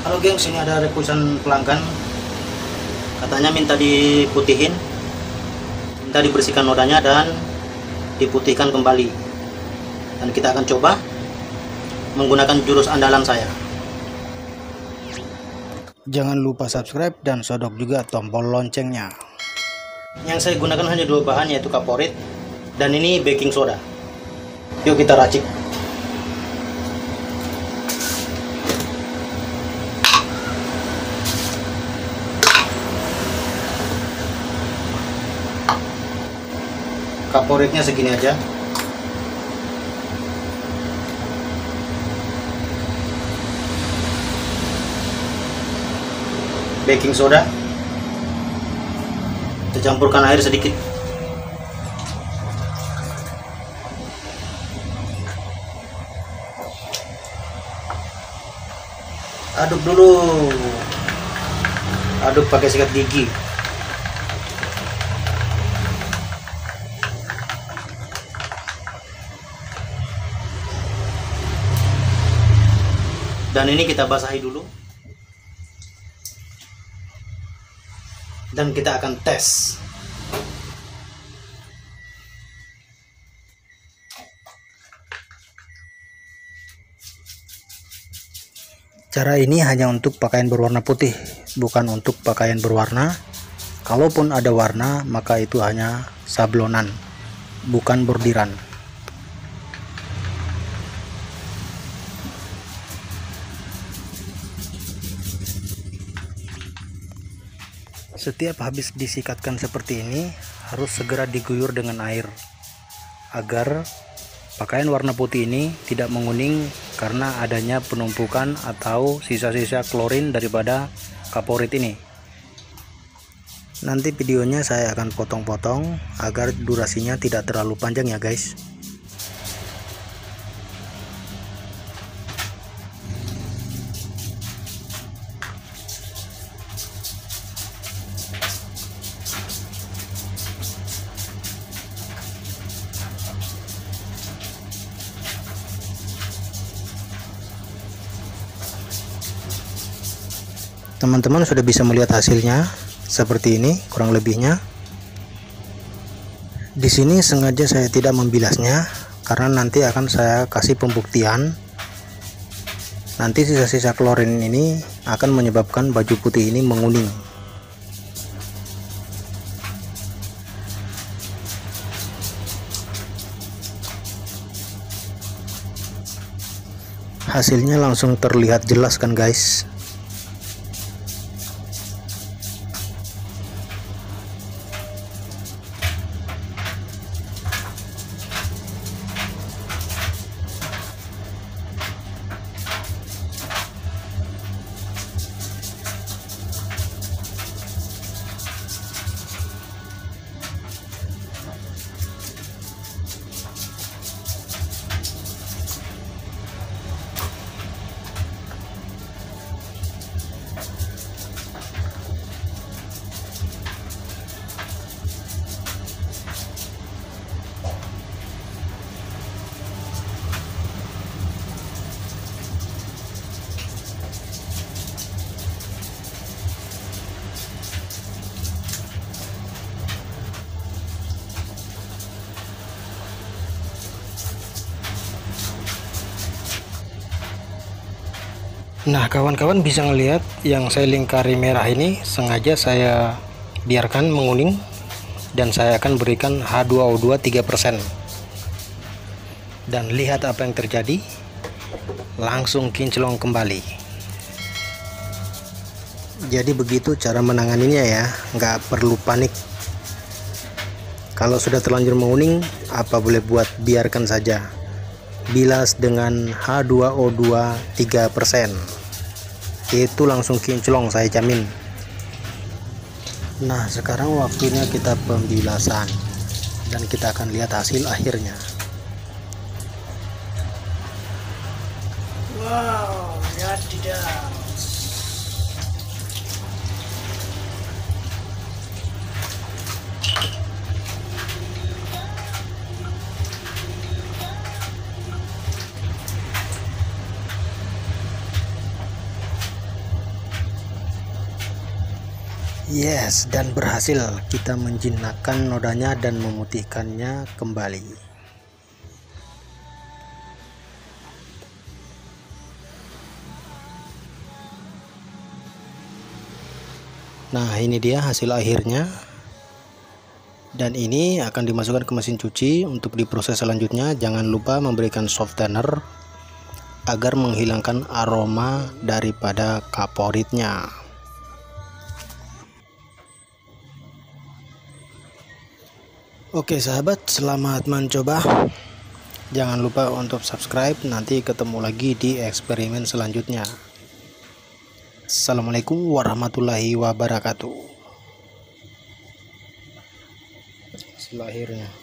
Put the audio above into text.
Halo gengs, ini ada requestan pelanggan. Katanya minta diputihin, minta dibersihkan nodanya dan diputihkan kembali. Dan kita akan coba menggunakan jurus andalan saya. Jangan lupa subscribe dan sodok juga tombol loncengnya. Yang saya gunakan hanya dua bahan, yaitu kaporit dan ini baking soda. Yuk kita racik. Kaporitnya segini aja. Baking soda, kita campurkan air sedikit. Aduk dulu, aduk pakai sikat gigi. Dan ini kita basahi dulu. Dan kita akan tes. Cara ini hanya untuk pakaian berwarna putih, bukan untuk pakaian berwarna. Kalaupun ada warna, maka itu hanya sablonan, bukan bordiran. Setiap habis disikatkan seperti ini, harus segera diguyur dengan air, agar pakaian warna putih ini tidak menguning karena adanya penumpukan atau sisa-sisa klorin daripada kaporit ini. Nanti videonya saya akan potong-potong agar durasinya tidak terlalu panjang ya guys. Teman-teman sudah bisa melihat hasilnya seperti ini kurang lebihnya. Di sini sengaja saya tidak membilasnya karena nanti akan saya kasih pembuktian. Nanti sisa-sisa klorin ini akan menyebabkan baju putih ini menguning. Hasilnya langsung terlihat jelas kan guys. Nah kawan-kawan bisa ngelihat yang saya lingkari merah ini sengaja saya biarkan menguning, dan saya akan berikan H2O2 3%. Dan lihat apa yang terjadi, langsung kinclong kembali. Jadi begitu cara menanganinya ya, nggak perlu panik. Kalau sudah terlanjur menguning, apa boleh buat, biarkan saja. Bilas dengan H2O2 3%, itu langsung kinclong saya jamin. Nah sekarang waktunya kita pembilasan, dan kita akan lihat hasil akhirnya. Wow, lihat tidak. Yes, dan berhasil kita menjinakkan nodanya dan memutihkannya kembali. Nah, ini dia hasil akhirnya. Dan ini akan dimasukkan ke mesin cuci untuk diproses selanjutnya. Jangan lupa memberikan softener agar menghilangkan aroma daripada kaporitnya. Oke sahabat, selamat mencoba. Jangan lupa untuk subscribe. Nanti ketemu lagi di eksperimen selanjutnya. Assalamualaikum warahmatullahi wabarakatuh. Hasil akhirnya.